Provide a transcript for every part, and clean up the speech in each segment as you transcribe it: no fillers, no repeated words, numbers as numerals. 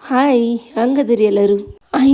Hi, ಹಂಗದಿರಿ ಎಲ್ಲರೂ.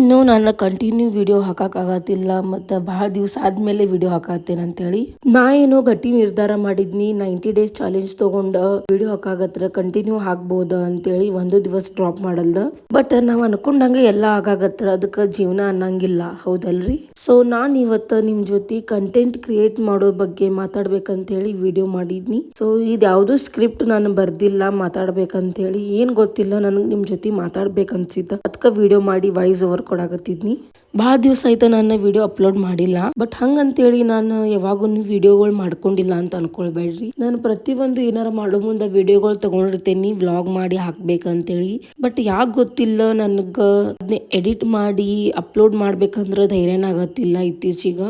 No ನಾನು continue video ಹಾಕಕ್ಕಾಗತ್ತಿಲ್ಲ ಮತ್ತು ಭಾಳ ದಿವಸ ಆದ್ಮೇಲೆ ವಿಡಿಯೋ ಹಾಕತ್ತೇನೆ ಅಂತೇಳಿ ನಾ ಏನೋ ಗಟ್ಟಿ ನಿರ್ಧಾರ ಮಾಡಿದ್ನಿ. 90 ಡೇಸ್ ಚಾಲೆಂಜ್ ತಗೊಂಡ ವಿಡಿಯೋ ಹಾಕಾಗತ್ರ ಕಂಟಿನ್ಯೂ ಹಾಕ್ಬೋದ ಅಂತೇಳಿ ಒಂದು ದಿವಸ ಡ್ರಾಪ್ ಮಾಡಲ್ದ. ಬಟ್ ನಾವ್ ಅನ್ಕೊಂಡಂಗೆ ಎಲ್ಲ ಆಗಾಗತ್ರ, ಅದಕ್ಕೆ ಜೀವನ ಅನ್ನಂಗಿಲ್ಲ, ಹೌದಲ್ರಿ? ಸೊ ನಾನ್ ಇವತ್ತು ನಿಮ್ ಜೊತೆ ಕಂಟೆಂಟ್ ಕ್ರಿಯೇಟ್ ಮಾಡೋ ಬಗ್ಗೆ ಮಾತಾಡ್ಬೇಕಂತೇಳಿ ವಿಡಿಯೋ ಮಾಡಿದ್ನಿ. ಸೊ ಇದು ಯಾವ್ದು ಸ್ಕ್ರಿಪ್ಟ್ ನಾನು ಬರ್ದಿಲ್ಲ, ಮಾತಾಡ್ಬೇಕಂತೇಳಿ ಏನ್ ಗೊತ್ತಿಲ್ಲ, ನನಗ್ ನಿಮ್ ಜೊತೆ ಮಾತಾಡ್ಬೇಕನ್ಸಿದ್ದ, ಅದಕ್ಕೆ ವಿಡಿಯೋ ಮಾಡಿ ವಾಯ್ಸ್ ಓವರ್ ಕೊಡಾಕತ್ತಿದ್ನಿ. ಭಾಳ ದಿವಸ ಆಯ್ತು ನಾನು ವಿಡಿಯೋ ಅಪ್ಲೋಡ್ ಮಾಡಿಲ್ಲ. ಬಟ್ ಹಂಗಂತೇಳಿ ನಾನು ಯಾವಾಗೂ ವಿಡಿಯೋಗಳು ಮಾಡ್ಕೊಂಡಿಲ್ಲ ಅಂತ ಅನ್ಕೊಳ್ಬೇಡ್ರಿ. ನಾನು ಪ್ರತಿಯೊಂದು ಏನಾರ ಮಾಡೋ ಮುಂದೆ ವಿಡಿಯೋಗಳು ತಗೊಂಡಿರ್ತೇನಿ, ವ್ಲಾಗ್ ಮಾಡಿ ಹಾಕ್ಬೇಕಂತೇಳಿ. ಬಟ್ ಯಾಕೆ ಗೊತ್ತಿಲ್ಲ, ನನಗೆ ಅದನ್ನ ಎಡಿಟ್ ಮಾಡಿ ಅಪ್ಲೋಡ್ ಮಾಡ್ಬೇಕಂದ್ರೆ ಧೈರ್ಯನ ಆಗತ್ತಿಲ್ಲ ಇತ್ತೀಚಿಗ.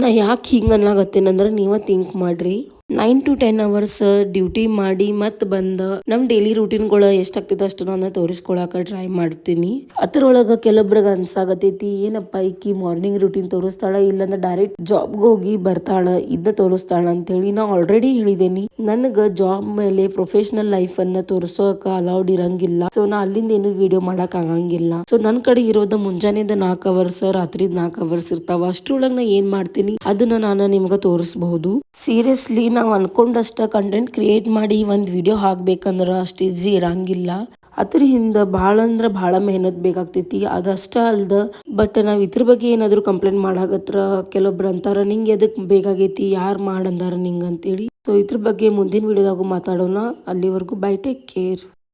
ನಾ ಯಾಕೆ ಹಿಂಗೆ ಅನ್ನಕತ್ತೇನಂದ್ರೆ ನೀವ ಥಿಂಕ್ ಮಾಡ್ರಿ. 9 to 10 ಅವರ್ಸ್ ಡ್ಯೂಟಿ ಮಾಡಿ ಮತ್ತೆ ಬಂದ ನಮ್ ಡೈಲಿ ರೂಟೀನ್ಗಳು ಎಷ್ಟಾಗ್ತೈತೆ ಅಷ್ಟು ನಾನು ತೋರಿಸ್ಕೊಳಕ ಟ್ರೈ ಮಾಡ್ತೀನಿ. ಅದ್ರೊಳಗ ಕೆಲವೊಬ್ರಿಗೆ ಅನ್ಸಾಗತೈತಿ, ಏನಪ್ಪ ಈಕಿ ಮಾರ್ನಿಂಗ್ ರೂಟೀನ್ ತೋರಿಸ್ತಾಳ, ಇಲ್ಲಂದ್ರೆ ಡೈರೆಕ್ಟ್ ಜಾಬ್ಗೆ ಹೋಗಿ ಬರ್ತಾಳ, ಇದ್ದ ತೋರಿಸ್ತಾಳ ಅಂತೇಳಿ. ನಾ ಆಲ್ರೆಡಿ ಹೇಳಿದೇನಿ, ನನಗ ಜಾಬ್ ಮೇಲೆ ಪ್ರೊಫೆಷನಲ್ ಲೈಫ್ ಅನ್ನ ತೋರಿಸೋಕ ಅಲೌಡ್ ಇರಂಗಿಲ್ಲ. ಸೊ ನಾ ಅಲ್ಲಿಂದ ಏನು ವಿಡಿಯೋ ಮಾಡಕ್ ಆಗಂಗಿಲ್ಲ. ಸೊ ನನ್ ಕಡೆ ಇರೋದ ಮುಂಜಾನೆದ 4 ಅವರ್ಸ್, ರಾತ್ರಿದ್ 4 ಅವರ್ಸ್ ಇರ್ತಾವ. ಅಷ್ಟ್ರೊಳಗ್ ನಾ ಏನ್ ಮಾಡ್ತೀನಿ ಅದನ್ನ ನಾನು ನಿಮ್ಗ ತೋರಿಸಬಹುದು. ಸೀರಿಯಸ್ಲಿ ನಾವ್ ಅನ್ಕೊಂಡಷ್ಟ ಕಂಟೆಂಟ್ ಕ್ರಿಯೇಟ್ ಮಾಡಿ ಒಂದ್ ವಿಡಿಯೋ ಹಾಕ್ಬೇಕಂದ್ರ ಅಷ್ಟ್ ಈಸಿ ಇರಂಗಿಲ್ಲ. ಅದ್ರ ಹಿಂದ ಭಾಳ ಅಂದ್ರ ಭಾಳ ಮೆಹನತ್ ಬೇಕಾಗ್ತೈತಿ. ಅದಷ್ಟ ಅಲ್ದ ಬಟ್ ನಾವ್ ಇದ್ರ ಬಗ್ಗೆ ಏನಾದ್ರು ಕಂಪ್ಲೇಂಟ್ ಮಾಡಾಕತ್ರ ಕೆಲವೊಬ್ರು ಅಂತಾರ, ನಿಂಗ್ ಎದಕ್ ಬೇಕಾಗೈತಿ, ಯಾರ್ ಮಾಡಂದಾರ ನಿಂಗ್ ಅಂತೇಳಿ. ಸೊ ಇದ್ರ ಬಗ್ಗೆ ಮುಂದಿನ ವಿಡಿಯೋದಾಗ ಮಾತಾಡೋಣ. ಅಲ್ಲಿವರೆಗೂ ಬೈ, ಟೇಕ್ ಕೇರ್.